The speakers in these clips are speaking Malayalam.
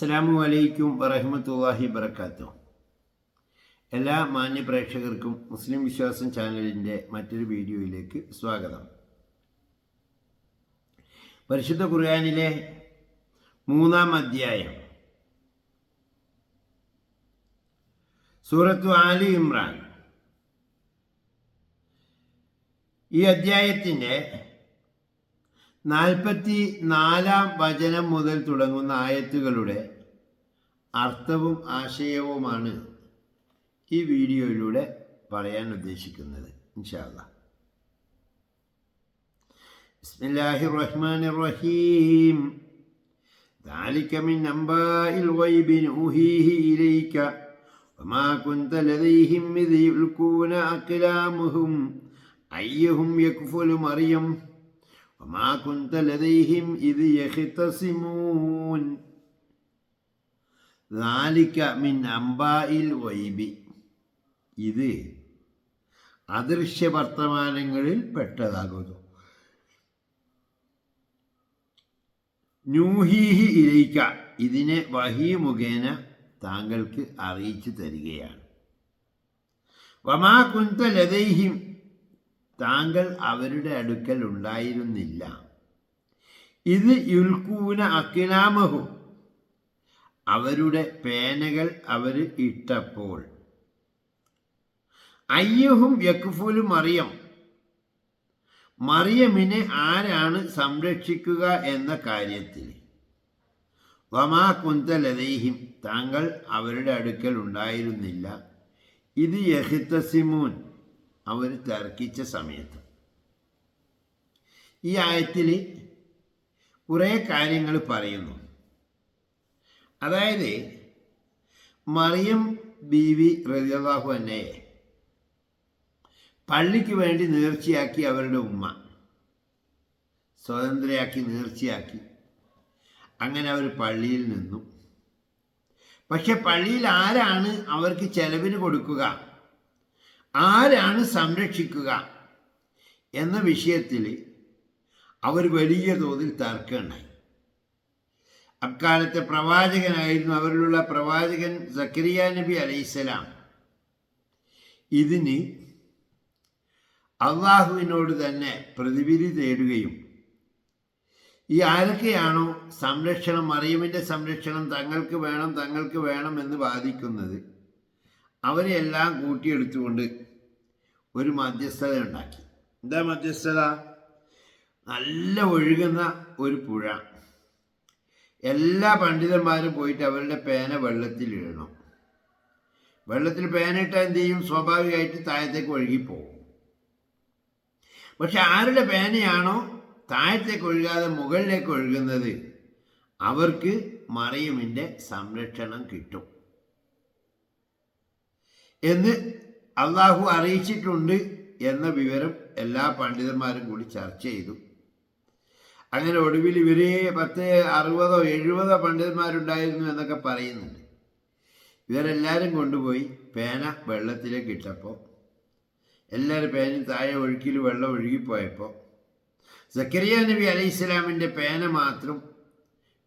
അസ്സലാമു അലൈക്കും വറഹ്മത്തുള്ളാഹി വബറകാതുഹു. എല്ലാ മാന്യ പ്രേക്ഷകർക്കും മുസ്ലിം വിശ്വാസം ചാനലിൻ്റെ മറ്റൊരു വീഡിയോയിലേക്ക് സ്വാഗതം. പരിശുദ്ധ ഖുർആനിലെ 3-ാം അധ്യായം സൂറത്തു ആലി ഇമ്രാൻ. ഈ അധ്യായത്തിൻ്റെ 44-ാം വചനം മുതൽ തുടങ്ങുന്ന ആയത്തുകളുടെ അർത്ഥവും ആശയവുമാണ് ഈ വീഡിയോയിലൂടെ പറയാൻ ഉദ്ദേശിക്കുന്നത്. ഇൻഷാ അല്ലാഹ്. ബിസ്മില്ലാഹിർ റഹ്മാനിർ റഹീം. ذلك من أنباء الغيب نوحيه إليك وما كنت لديهم إذ يلقون أقلامهم أيهم يكفل مريم وما كنت لديهم إذ يختصمون. ذلك من أنباء الغيب. ഇത് അദൃശ്യ വർത്തമാനങ്ങളിൽ പെട്ടതാകുന്നു. നൂഹീഹി ഇലൈക, ഇതിനെ വഹീ മുഖേന താങ്കൾക്ക് അറിയിച്ചു തരികയാണ്. വമാ കുന്ത ലദൈഹിം, താങ്കൾ അവരുടെ അടുക്കൽ ഉണ്ടായിരുന്നില്ല. ഇത് യുൽക്കൂന അഖിലാമഹു, അവരുടെ പേനകൾ അവർ ഇട്ടപ്പോൾ. അയ്യുഹും യക്ഫുലു മറിയം, മറിയമിനെ ആരാണ് സംരക്ഷിക്കുക എന്ന കാര്യത്തിൽ. വമാ കുന്ത ലദൈഹിം, താങ്കൾ അവരുടെ അടുക്കൽ ഉണ്ടായിരുന്നില്ല. ഇത് യഖ്തസിമൂൻ, അവർ തർക്കിച്ച സമയത്ത്. ഈ ആയത്തിൽ കുറേ കാര്യങ്ങൾ പറയുന്നു. അതായത് മറിയം ബീവി റളിയല്ലാഹു അൻഹയെ പള്ളിക്ക് വേണ്ടി നേർച്ചയാക്കി അവരുടെ ഉമ്മ, സ്വതന്ത്രയാക്കി നേർച്ചയാക്കി. അങ്ങനെ അവർ പള്ളിയിൽ നിന്നു. പക്ഷെ പള്ളിയിൽ ആരാണ് അവർക്ക് ചെലവിന് കൊടുക്കുക, ആരാണ് സംരക്ഷിക്കുക എന്ന വിഷയത്തിൽ അവർ വലിയ തോതിൽ തർക്കമുണ്ടായി. അക്കാലത്തെ പ്രവാചകനായിരുന്നു, അവരിലുള്ള പ്രവാചകൻ സക്കരിയ നബി അലൈഹിസ്സലാം. ഇതിന് അള്ളാഹുവിനോട് തന്നെ പ്രതിവിധി തേടുകയും ഈ ആരൊക്കെയാണോ സംരക്ഷണം, മറിയമിൻ്റെ സംരക്ഷണം തങ്ങൾക്ക് വേണം എന്ന് വാദിക്കുന്നത്, അവരെയെല്ലാം കൂട്ടിയെടുത്തുകൊണ്ട് ഒരു മധ്യസ്ഥത ഉണ്ടാക്കി. എന്താ മധ്യസ്ഥത? നല്ല ഒഴുകുന്ന ഒരു പുഴ. എല്ലാ പണ്ഡിതന്മാരും പോയിട്ട് അവരുടെ പേന വെള്ളത്തിലിടണം. വെള്ളത്തിൽ പേനയിട്ടാൽ എന്ത് ചെയ്യും? സ്വാഭാവികമായിട്ട് താഴത്തേക്ക് ഒഴുകിപ്പോകും. പക്ഷെ ആരുടെ പേനയാണോ താഴത്തേക്ക് ഒഴുകാതെ മുകളിലേക്ക് ഒഴുകുന്നത്, അവർക്ക് മറിയമിൻ്റെ സംരക്ഷണം കിട്ടും എന്ന് അള്ളാഹു അറിയിച്ചിട്ടുണ്ട് എന്ന വിവരം എല്ലാ പണ്ഡിതന്മാരും കൂടി ചർച്ച ചെയ്തു. അങ്ങനെ ഒടുവിൽ ഇവർ 10, 60, 70 പണ്ഡിതന്മാരുണ്ടായിരുന്നു എന്നൊക്കെ പറയുന്നുണ്ട്. ഇവരെല്ലാവരും കൊണ്ടുപോയി പേന വെള്ളത്തിലേക്ക് ഇട്ടപ്പോൾ എല്ലാവരും പേനയും താഴെ ഒഴുക്കിൽ വെള്ളം ഒഴുകിപ്പോയപ്പോൾ സക്കരിയ നബി അലൈഹിസ്സലാമിൻ്റെ പേന മാത്രം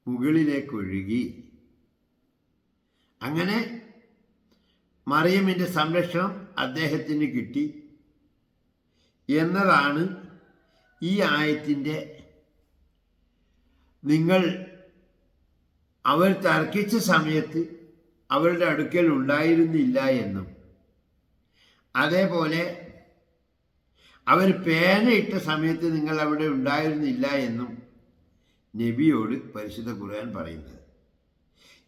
മുകളിലേക്ക് ഒഴുകി. അങ്ങനെ മറിയമിൻ്റെ സംരക്ഷണം അദ്ദേഹത്തിന് കിട്ടി എന്നതാണ് ഈ ആയത്തിൻ്റെ. നിങ്ങൾ അവർ തർക്കിച്ച സമയത്ത് അവരുടെ അടുക്കൽ ഉണ്ടായിരുന്നില്ല എന്നും, അതേപോലെ അവർ പേന ഇട്ട സമയത്ത് നിങ്ങൾ അവിടെ ഉണ്ടായിരുന്നില്ല എന്നും നബിയോട് പരിശുദ്ധ ഖുർആൻ പറയുന്നത്.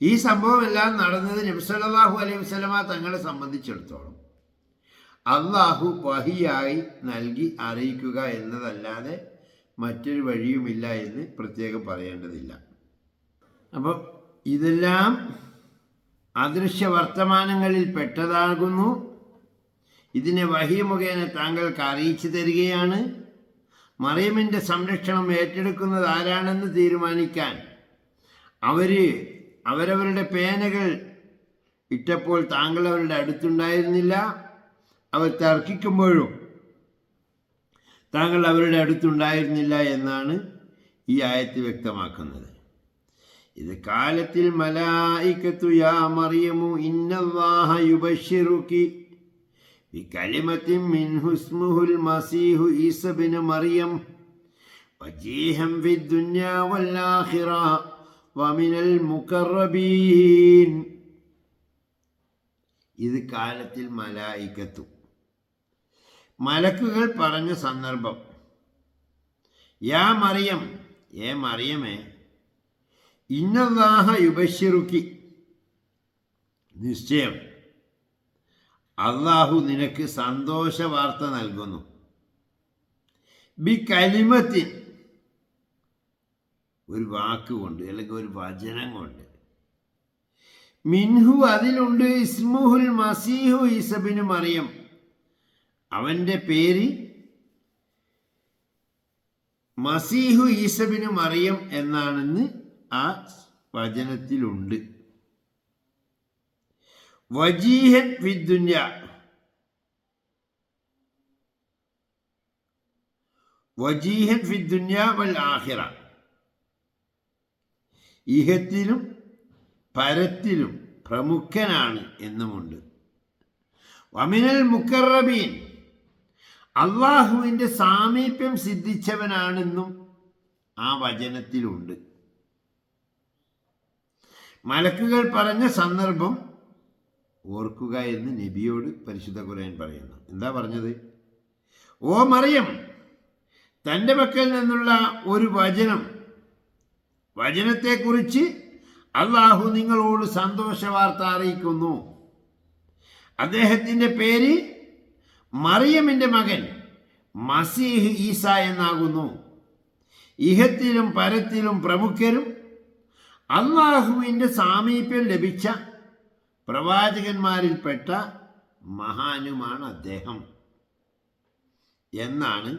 ഈ സംഭവമെല്ലാം നടന്നത് നബി സല്ലല്ലാഹു അലൈഹി വസല്ലമ തങ്ങളെ സംബന്ധിച്ചിടത്തോളം അള്ളാഹു വഹിയായി നൽകി അറിയിക്കുക എന്നതല്ലാതെ മറ്റൊരു വഴിയുമില്ല എന്ന് പ്രത്യേകം പറയേണ്ടതില്ല. അപ്പം ഇതെല്ലാം അദൃശ്യ വർത്തമാനങ്ങളിൽ പെട്ടതാകുന്നു. ഇതിനെ വഹി മുഖേന താങ്കൾക്ക് അറിയിച്ചു തരികയാണ്. മറിയമിൻ്റെ സംരക്ഷണം ഏറ്റെടുക്കുന്നത് ആരാണെന്ന് തീരുമാനിക്കാൻ അവരവരുടെ പേനകൾ ഇട്ടപ്പോൾ താങ്കൾ അവരുടെ അടുത്തുണ്ടായിരുന്നില്ല. അവർ തർക്കിക്കുമ്പോഴും താങ്കൾ അവരുടെ അടുത്തുണ്ടായിരുന്നില്ല എന്നാണ് ഈ ആയത്ത് വ്യക്തമാക്കുന്നത്. ഇത് കാലത്തിൽ മലായികത്തു യാ മറിയമു ഇന്നല്ലാഹ യുബശ്ശിറുകി ബികലിമത്തിൻ മിൻഹു ഇസ്മുഹുൽ മസീഹു ഈസ ഇബ്നു മറിയം വജീഹൻ ഫിദ്ദുനിയാ വൽ ആഖിറ വമിനൽ മുഖറബീൻ. ഇത് കാലത്തിൽ മലായികത്തു മലക്കുകൾ പറഞ്ഞ സന്ദർഭം. യാ മറിയം, ഏ മറിയമേ, ഇന്നല്ലാഹ യുബശ്ശിറുക്കി, നിശ്ചയം അള്ളാഹു നിനക്ക് സന്തോഷ വാർത്ത നൽകുന്നു. ബി കലിമത്തിൻ, ഒരു വാക്കുകൊണ്ട് അല്ലെങ്കിൽ ഒരു വചനം കൊണ്ട്. മിൻഹു, അതിലുണ്ട്. ഇസ്മുഹുൽ മസീഹു ഈസ ഇബ്നു മറിയം, അവൻ്റെ പേര് മസീഹു ഈസ ഇബ്നു മറിയം എന്നാണെന്ന് ആ വചനത്തിലുണ്ട്. വജീഹൻ ഫിദ്ദുനിയ, വജീഹൻ ഫിദ്ദുനിയ വൽ ആഖിറ, ഇഹത്തിലും പരത്തിലും പ്രമുഖനാണ് എന്നുമുണ്ട്. വമിനൽ മുഖറബീൻ, അള്ളാഹുവിൻ്റെ സാമീപ്യം സിദ്ധിച്ചവനാണെന്നും ആ വചനത്തിലുണ്ട്. മലക്കുകൾ പറഞ്ഞ സന്ദർഭം ഓർക്കുക എന്ന് നബിയോട് പരിശുദ്ധ ഖുർആൻ പറയുന്നു. എന്താ പറഞ്ഞത്? ഓ മറിയം, തൻ്റെ പക്കൽ നിന്നുള്ള ഒരു വചനത്തെക്കുറിച്ച് അള്ളാഹു നിങ്ങളോട് സന്തോഷ വാർത്ത അറിയിക്കുന്നു. അദ്ദേഹത്തിൻ്റെ പേര് മറിയമിൻ്റെ മകൻ മസീഹ് ഈസ എന്നാകുന്നു. ഇഹത്തിലും പരത്തിലും പ്രമുഖരും അള്ളാഹുവിൻ്റെ സാമീപ്യം ലഭിച്ച പ്രവാചകന്മാരിൽപ്പെട്ട മഹാനുമാണ് അദ്ദേഹം എന്നാണ്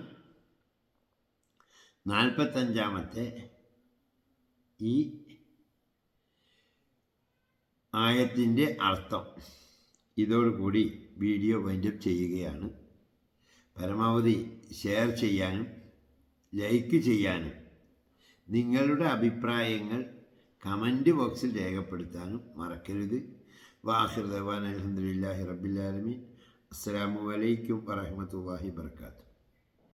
45-ാമത്തെ ഈ ആയത്തിൻ്റെ അർത്ഥം. ഇതോടുകൂടി വീഡിയോ വൈൻഡപ്പ് ചെയ്യുകയാണ്. പരമാവധി ഷെയർ ചെയ്യാനും ലൈക്ക് ചെയ്യാനും നിങ്ങളുടെ അഭിപ്രായങ്ങൾ കമൻറ്റ് ബോക്സിൽ രേഖപ്പെടുത്താനും മറക്കരുത്. വാഹിർ ദഅ്വാനാ അൽഹംദുലില്ലാഹി റബ്ബിൽ ആലമീൻ. അസ്സലാമു അലൈക്കും വറഹ്മത്തുള്ളാഹി വബറകാതുഹു.